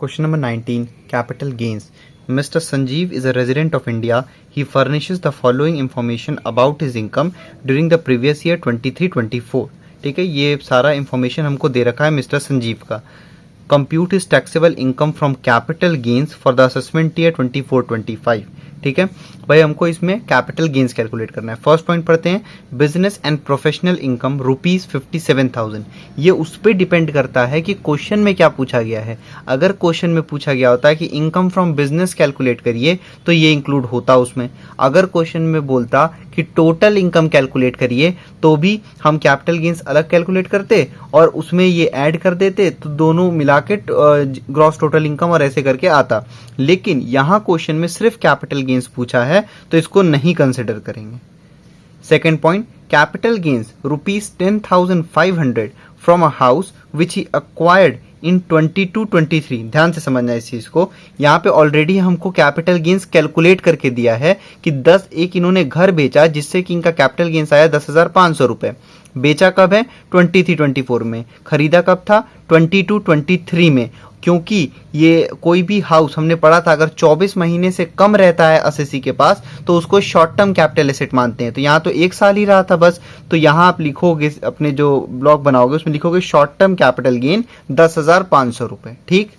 Question number 19. Capital gains. Mr. Sanjeev is a resident of India. He furnishes the following information about his income during the previous year 23-24. ठीक है, ये सारा information हमको दे रखा है mister Sanjeev का. Compute is taxable income from capital gains for the assessment year 24-25. ठीक है भाई, हमको इसमें कैपिटल गेन्स कैलकुलेट करना है. फर्स्ट पॉइंट पढ़ते हैं. Business and professional income ₹57,000. ये उस पर डिपेंड करता है कि क्वेश्चन में क्या पूछा गया है. अगर क्वेश्चन में पूछा गया होता है कि इनकम फ्रॉम बिजनेस कैलकुलेट करिए तो ये इंक्लूड होता उसमें. अगर क्वेश्चन में बोलता कि टोटल इनकम कैलकुलेट करिए तो भी हम कैपिटल गेन्स अलग कैलकुलेट करते और उसमें ये ऐड कर देते तो दोनों मिला के ग्रॉस टोटल इनकम और ऐसे करके आता. लेकिन यहाँ क्वेश्चन में सिर्फ कैपिटल गेन्स पूछा है तो इसको नहीं कंसिडर करेंगे. Second point. Capital gains ₹10,500 from a house which he acquired in 22-23. ध्यान से समझना इस चीज को. यहाँ पे ऑलरेडी हमको कैपिटल गेन्स कैलकुलेट करके दिया है कि 10 एक इन्होंने घर बेचा जिससे कि इनका कैपिटल गेन्स आया 10,500 रुपए. बेचा कब है? 23-24 में. खरीदा कब था? 22-23 में. क्योंकि ये कोई भी हाउस हमने पढ़ा था अगर 24 महीने से कम रहता है असेसी के पास तो उसको शॉर्ट टर्म कैपिटल एसेट मानते हैं. तो यहाँ तो एक साल ही रहा था बस. तो यहाँ आप लिखोगे अपने जो ब्लॉग बनाओगे उसमें लिखोगे शॉर्ट टर्म कैपिटल गेन 10,500 रुपए. ठीक,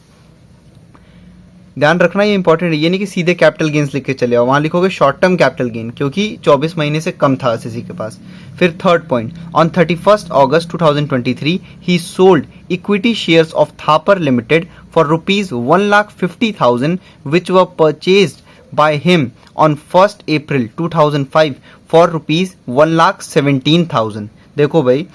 ध्यान रखना ये इंपॉर्टेंट है. ये नहीं कि सीधे कैपिटल गेन्स लिख के चले आओ, वहां लिखोगे शॉर्ट टर्म कैपिटल गेन क्योंकि 24 महीने से कम था एसएससी के पास. फिर third point. On 31 August 2023 he sold equity shares of Thapar limited for ₹1,50,000 which were purchased by him on 1st April 2005 for ₹1,17,000. देखो भाई,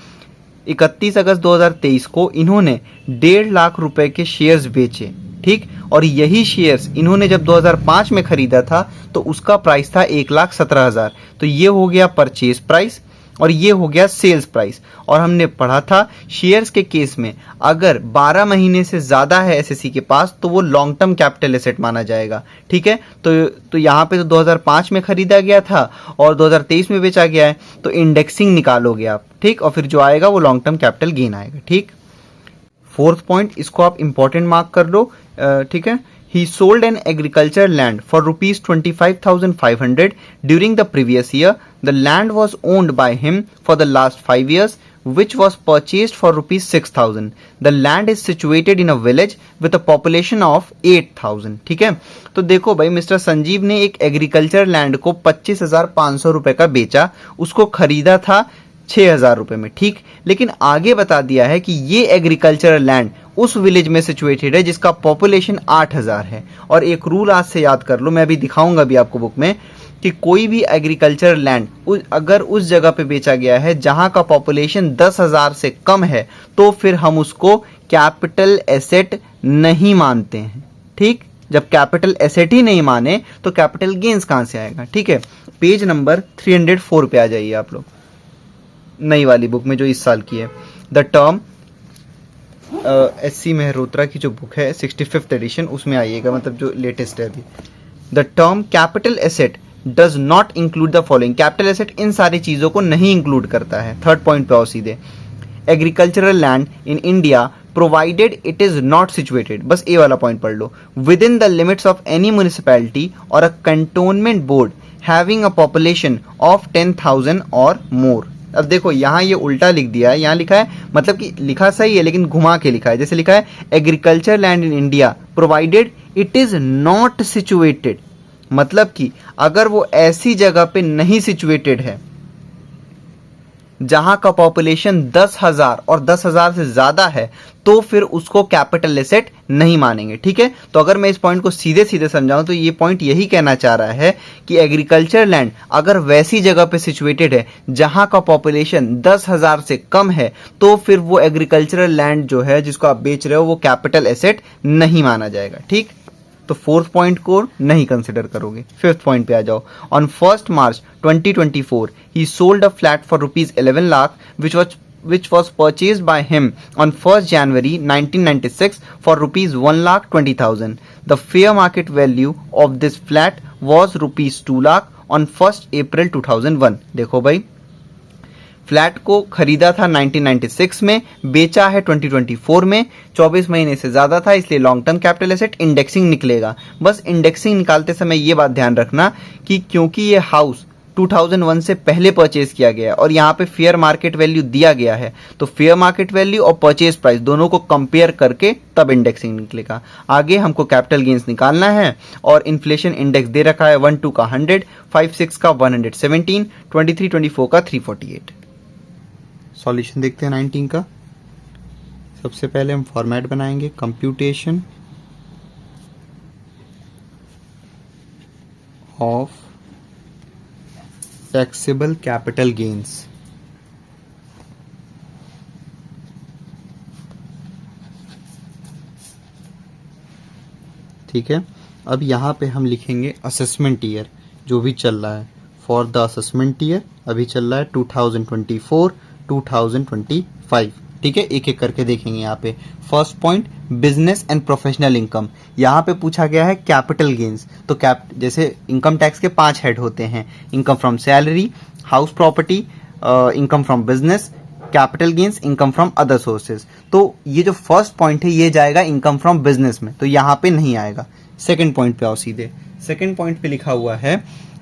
31 अगस्त 2023 को इन्होंने 1.5 लाख रुपए के शेयर्स बेचे. ठीक, और यही शेयर्स इन्होंने जब 2005 में खरीदा था तो उसका प्राइस था 1,17,000. तो ये हो गया परचेज प्राइस और ये हो गया सेल्स प्राइस. और हमने पढ़ा था शेयर्स के केस में अगर 12 महीने से ज्यादा है एसएससी के पास तो वो लॉन्ग टर्म कैपिटल एसेट माना जाएगा. ठीक है, तो यहाँ पे तो 2005 में खरीदा गया था और 2023 में बेचा गया है तो इंडेक्सिंग निकालोगे आप. ठीक, और फिर जो आएगा वो लॉन्ग टर्म कैपिटल गेन आएगा. ठीक, फोर्थ पॉइंट, इसको आप इंपॉर्टेंट मार्क कर लो. ठीक है. He sold an agricultural land for ₹25,500 during the previous year. The land was owned by him for the last 5 years, which was purchased for ₹6,000. The land is situated in a village with a population of 8,000. ठीक है, तो देखो भाई, mister Sanjeev ने एक agriculture land को 25,500 रुपए का बेचा. उसको खरीदा था 6,000 रुपए में. ठीक, लेकिन आगे बता दिया है कि ये एग्रीकल्चरल लैंड उस विलेज में सिचुएटेड है जिसका पॉपुलेशन 8,000 है. और एक रूल आज से याद कर लो, मैं अभी दिखाऊंगा भी आपको बुक में, कि कोई भी एग्रीकल्चरल लैंड अगर उस जगह पे बेचा गया है जहां का पॉपुलेशन 10,000 से कम है तो फिर हम उसको कैपिटल एसेट नहीं मानते हैं. ठीक, जब कैपिटल एसेट ही नहीं माने तो कैपिटल गेन्स कहां से आएगा. ठीक है, पेज नंबर 304 पे आ जाइए आप लोग, नई वाली बुक में जो इस साल की है. द टर्म एससी मेहरोत्रा की जो बुक है 65th एडिशन, उसमें आइएगा, मतलब जो लेटेस्ट है अभी. The term capital asset does not include the following. Capital asset इन सारी चीजों को नहीं इंक्लूड करता है. थर्ड पॉइंट पे आओ सीधे. Agricultural land in India provided it is not situated, बस ए वाला पॉइंट पढ़ लो, within the limits of any municipality और a cantonment board having a population of 10,000 और मोर. अब देखो यहाँ ये उल्टा लिख दिया है. यहाँ लिखा है, मतलब कि लिखा सही है लेकिन घुमा के लिखा है. जैसे लिखा है agriculture land in India provided it is not situated, मतलब कि अगर वो ऐसी जगह पे नहीं सिचुएटेड है जहां का पॉपुलेशन 10,000 और 10,000 से ज्यादा है तो फिर उसको कैपिटल एसेट नहीं मानेंगे. ठीक है, तो अगर मैं इस पॉइंट को सीधे सीधे समझाऊं तो ये पॉइंट यही कहना चाह रहा है कि एग्रीकल्चर लैंड अगर वैसी जगह पे सिचुएटेड है जहां का पॉपुलेशन 10,000 से कम है तो फिर वो एग्रीकल्चरल लैंड जो है जिसको आप बेच रहे हो वो कैपिटल एसेट नहीं माना जाएगा. ठीक, तो फोर्थ पॉइंट को नहीं कंसिडर करोगे. फिफ्थ पॉइंट पे आ जाओ. On 1st March 2024 he sold a flat for ₹11 lakh which was purchased by him on 1st January 1996 for ₹1,20,000. The fair market value of this flat was ₹2 lakh on 1st April 2001. देखो भाई, flat को खरीदा था 1996 में, बेचा है 2024 में, 24 महीने से ज़्यादा था, इसलिए long term capital asset indexing निकलेगा। बस इंडेक्सिंग निकालते समय ये बात ध्यान रखना कि क्योंकि ये हाउस 2001 से पहले परचेज किया गया है और यहाँ पे फेयर मार्केट वैल्यू दिया गया है, तो फेयर मार्केट वैल्यू और परचेज प्राइस दोनों को कंपेयर करके तब इंडेक्सिंग निकलेगा। आगे हमको कैपिटल गेन्स निकालना है और इन्फ्लेशन इंडेक्स दे रखा है 12 का 100, 56 का 117, 23 24 का 348। सॉल्यूशन देखते हैं 19 का। सबसे पहले हम फॉर्मेट बनाएंगे, computation of taxable capital gains. ठीक है, अब यहां पे हम लिखेंगे असेसमेंट ईयर जो भी चल रहा है। फॉर द असेसमेंट ईयर अभी चल रहा है 2024 2025। ठीक है, एक एक करके देखेंगे। यहाँ पे first point business and professional income, यहाँ पे पूछा गया है कैपिटल गेन्स। तो जैसे इनकम टैक्स के 5 हेड होते हैं, income from salary, house property, income from business, capital gains, income from other sources. तो ये जो फर्स्ट पॉइंट है ये जाएगा इनकम फ्रॉम बिजनेस में, तो यहाँ पे नहीं आएगा। सेकेंड पॉइंट पे आओ सीधे। सेकेंड पॉइंट पे लिखा हुआ है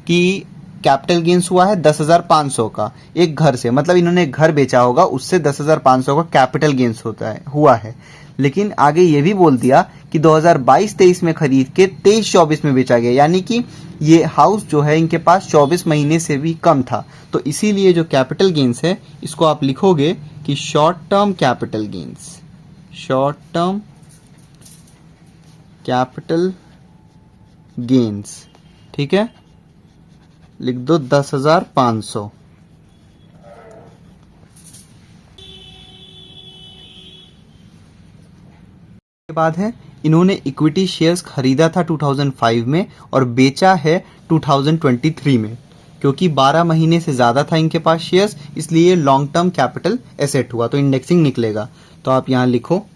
कि कैपिटल गेन्स हुआ है 10,500 का एक घर से, मतलब इन्होंने एक घर बेचा होगा, उससे 10,500 का कैपिटल गेन्स हुआ है। लेकिन आगे ये भी बोल दिया कि 2022-23 में खरीद के 23-24 में बेचा गया, यानी कि ये हाउस जो है इनके पास 24 महीने से भी कम था। तो इसीलिए जो कैपिटल गेन्स है इसको आप लिखोगे कि short term capital gains, short term capital gains. ठीक है, लिख दो 10,500। के बाद है इन्होंने इक्विटी शेयर्स खरीदा था 2005 में और बेचा है 2023 में। क्योंकि 12 महीने से ज्यादा था इनके पास शेयर्स, इसलिए लॉन्ग टर्म कैपिटल एसेट हुआ, तो इंडेक्सिंग निकलेगा। तो आप यहां लिखो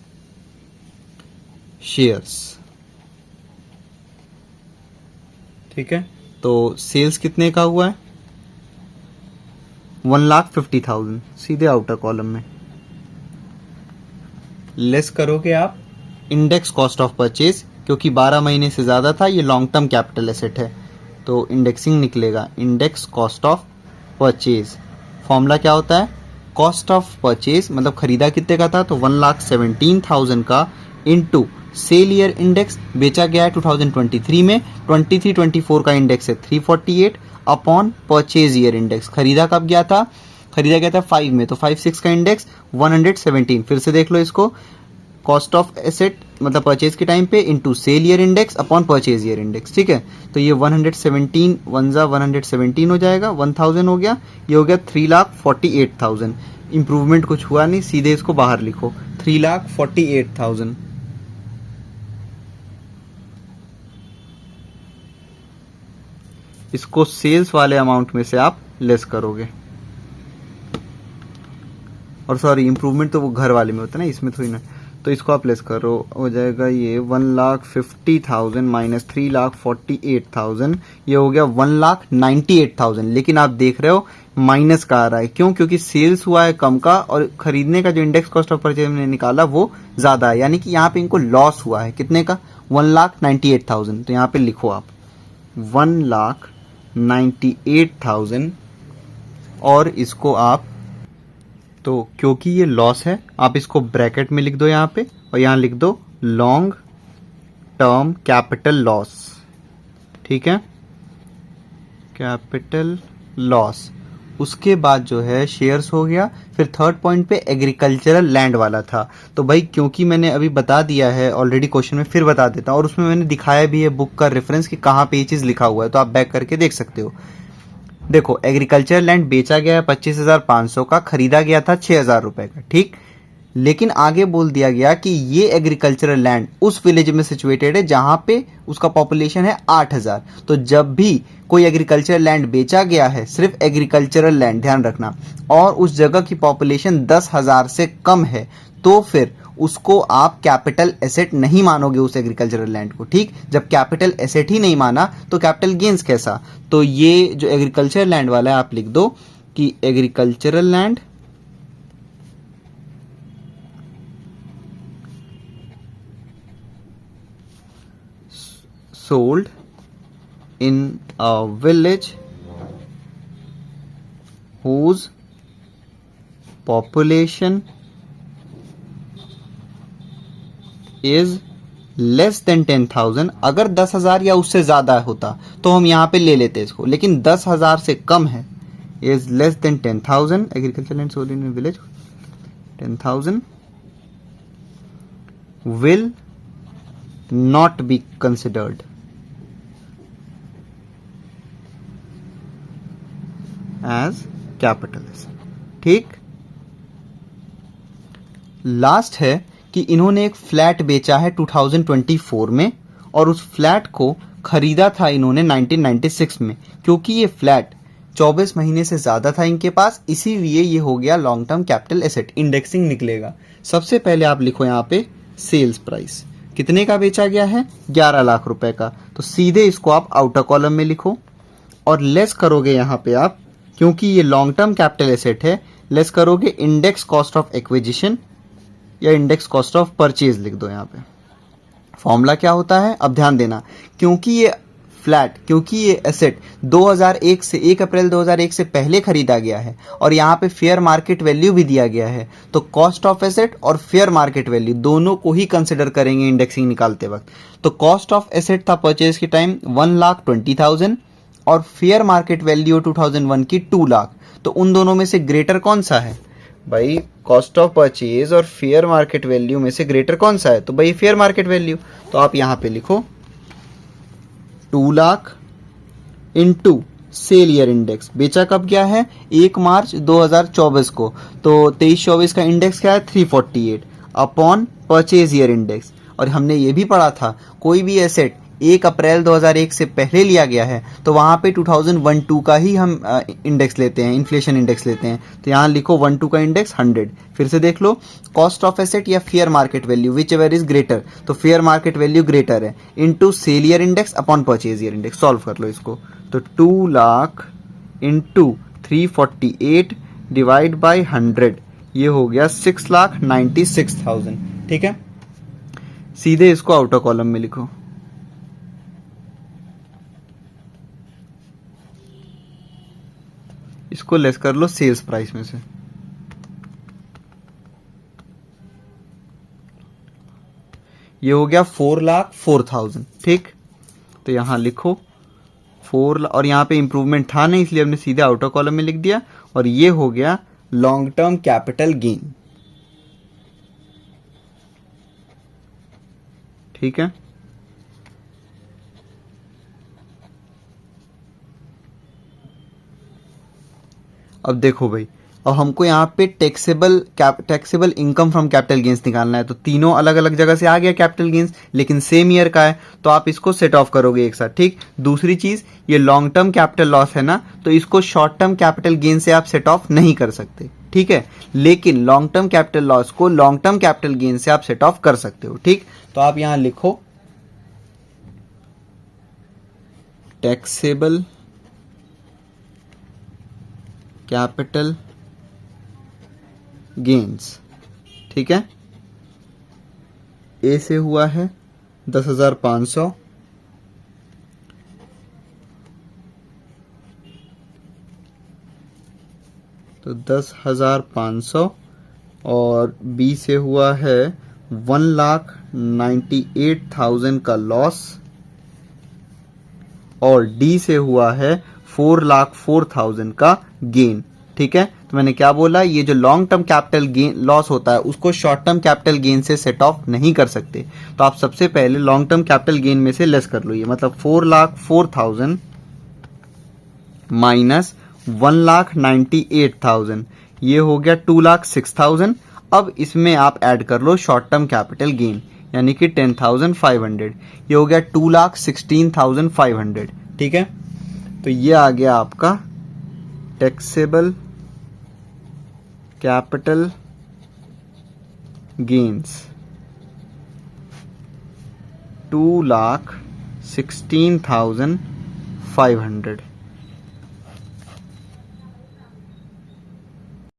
शेयर्स। ठीक है, तो सेल्स कितने का हुआ है? 1,50,000, सीधे आउटर कॉलम में। लेस करोगे आप इंडेक्स कॉस्ट ऑफ परचेज, क्योंकि 12 महीने से ज्यादा था, ये लॉन्ग टर्म कैपिटल एसेट है, तो इंडेक्सिंग निकलेगा index cost of purchase. Formula क्या होता है? कॉस्ट ऑफ परचेज मतलब खरीदा कितने का था, तो 1,17,000 का इनटू सेल ईयर इंडेक्स, बेचा गया है 2023 में, 23-24 का इंडेक्स है 348 अपॉन परचेज ईयर इंडेक्स। खरीदा कब गया था? खरीदा गया था 5 में, तो 5-6 का इंडेक्स 117। फिर से देख लो इसको, कॉस्ट ऑफ एसेट मतलब परचेज के टाइम पे into sale year index upon purchase year index. ठीक है, तो ये 117 117 हो जाएगा, 1000 हो गया, ये हो गया 3,48,000। इंप्रूवमेंट कुछ हुआ नहीं, सीधे इसको बाहर लिखो 3,48,000। इसको सेल्स वाले अमाउंट में से आप लेस करोगे, और सॉरी इंप्रूवमेंट तो वो घर वाले में होता है ना, इसमें थोड़ी ना, तो इसको आप लेस करो, हो जाएगा ये 1,50,000 माइनस 3,48,000, ये हो गया 1,98,000। लेकिन आप देख रहे हो माइनस का आ रहा है, क्यों? क्योंकि सेल्स हुआ है कम का और खरीदने का जो इंडेक्स कॉस्ट ऑफ परचेज ने निकाला वो ज्यादा है, यानी कि यहाँ पे इनको लॉस हुआ है कितने का? 1,98,000। तो यहाँ पे लिखो आप 1,98,000 और इसको आप, तो क्योंकि ये लॉस है आप इसको ब्रैकेट में लिख दो यहाँ पे, और यहाँ लिख दो लॉन्ग टर्म कैपिटल लॉस। ठीक है, कैपिटल लॉस। उसके बाद जो है शेयर्स हो गया। फिर थर्ड पॉइंट पे एग्रीकल्चरल लैंड वाला था, तो भाई क्योंकि मैंने अभी बता दिया है ऑलरेडी क्वेश्चन में, फिर बता देता हूँ, और उसमें मैंने दिखाया भी है बुक का रेफरेंस कि कहाँ पे ये चीज़ लिखा हुआ है, तो आप बैक करके देख सकते हो। देखो, एग्रीकल्चर लैंड बेचा गया है 25,500 का, खरीदा गया था 6,000 रुपए का। ठीक, लेकिन आगे बोल दिया गया कि ये एग्रीकल्चरल लैंड उस विलेज में सिचुएटेड है जहां पे उसका पॉपुलेशन है 8,000। तो जब भी कोई एग्रीकल्चरल लैंड बेचा गया है, सिर्फ एग्रीकल्चरल लैंड ध्यान रखना, और उस जगह की पॉपुलेशन 10,000 से कम है, तो फिर उसको आप कैपिटल एसेट नहीं मानोगे उस एग्रीकल्चरल लैंड को। ठीक, जब कैपिटल एसेट ही नहीं माना तो कैपिटल गेन्स कैसा? तो ये जो एग्रीकल्चरल लैंड वाला है आप लिख दो कि agricultural land sold in a village whose population is less than 10,000। अगर 10,000 या उससे ज़्यादा होता तो हम यहाँ पे ले लेते इसको, लेकिन 10,000 से कम है, is less than 10,000, agriculture land sold in village 10,000 will not be considered as capital asset. ठीक, लास्ट है कि इन्होंने एक फ्लैट बेचा है 2024 में और उस फ्लैट को खरीदा था इन्होंने 1996 में। क्योंकि ये फ्लैट 24 महीने से ज़्यादा था इनके पास, इसीलिए ये हो गया long term capital asset, indexing निकलेगा। सबसे पहले आप लिखो यहाँ पे सेल्स प्राइस कितने का बेचा गया है, 11 लाख रुपए का, तो सीधे इसको आप आउटर कॉलम में लिखो और लेस करोगे यहाँ पे आप, क्योंकि ये लॉन्ग टर्म कैपिटल एसेट है, लेस करोगे इंडेक्स कॉस्ट ऑफ एक्विजिशन या इंडेक्स कॉस्ट ऑफ परचेज लिख दो यहाँ पे। फॉर्मूला क्या होता है, अब ध्यान देना, क्योंकि ये एसेट 2001 से 1 अप्रैल 2001 से पहले खरीदा गया है और यहाँ पे फेयर मार्केट वैल्यू भी दिया गया है, तो कॉस्ट ऑफ एसेट और फेयर मार्केट वैल्यू दोनों को ही कंसिडर करेंगे इंडेक्सिंग निकालते वक्त। तो कॉस्ट ऑफ एसेट था परचेज के टाइम 1,20,000 और फेयर मार्केट वैल्यू 2001 की 2 लाख, तो उन दोनों में से ग्रेटर कौन सा है भाई, कॉस्ट ऑफ परचेज और फेयर मार्केट वैल्यू में से ग्रेटर कौन सा है, तो भाई फेयर मार्केट वैल्यू। तो आप यहां पे लिखो 2 lakh into sale year index, बेचा कब गया है 1 मार्च 2024 को, तो 23-24 का इंडेक्स क्या है 348 अपॉन परचेज ईयर इंडेक्स। और हमने ये भी पढ़ा था कोई भी एसेट 1 अप्रैल 2001 से पहले लिया गया है तो वहाँ पे 2001-2 का ही हम इंडेक्स लेते हैं, इन्फ्लेशन इंडेक्स लेते हैं। तो यहाँ लिखो 1-2 का इंडेक्स 100। फिर से देख लो, कॉस्ट ऑफ एसेट या fair market value whichever is greater, तो फेयर मार्केट वैल्यू ग्रेटर है, into sale year index upon purchase year index. Solve कर लो इसको, तो 2 लाख इंटू 348 डिवाइड बाई 100, ये हो गया 6,96,000। ठीक है, सीधे इसको आउटर कॉलम में लिखो। इसको लेस कर लो सेल्स प्राइस में से, ये हो गया 4,04,000। ठीक, तो यहां लिखो 4, और यहां पे इंप्रूवमेंट था नहीं इसलिए हमने सीधे आउटर कॉलम में लिख दिया, और ये हो गया लॉन्ग टर्म कैपिटल गेन। ठीक है, अब देखो भाई, अब हमको यहाँ पे taxable income from capital gains निकालना है, तो तीनों अलग अलग जगह से आ गया कैपिटल गेन्स, लेकिन सेम ईयर का है, तो आप इसको सेट ऑफ करोगे एक साथ। ठीक, दूसरी चीज, ये लॉन्ग टर्म कैपिटल लॉस है ना, तो इसको शॉर्ट टर्म कैपिटल गेन से आप सेट ऑफ नहीं कर सकते। ठीक है, लेकिन लॉन्ग टर्म कैपिटल लॉस को लॉन्ग टर्म कैपिटल गेन से आप सेट ऑफ कर सकते हो। ठीक, तो आप यहां लिखो टैक्सेबल कैपिटल गेन्स। ठीक है, ए से हुआ है 10,500, तो 10,500, और बी से हुआ है 1,98,000 का लॉस, और डी से हुआ है 4,04,000 का गेन। ठीक है, तो मैंने क्या बोला, ये जो long term capital gain loss होता है उसको शॉर्ट टर्म कैपिटल गेन से सेट ऑफ नहीं कर सकते, तो आप सबसे पहले लॉन्ग टर्म कैपिटल गेन में से लेस कर लो, ये मतलब 4,04,000 माइनस 1,98,000, ये हो गया 2,06,000। अब इसमें आप ऐड कर लो शॉर्ट टर्म कैपिटल गेन, यानी कि 10,500, ये हो गया 2,16,500। ठीक है, तो ये आ गया आपका टैक्सेबल कैपिटल गेन्स 2,16,500।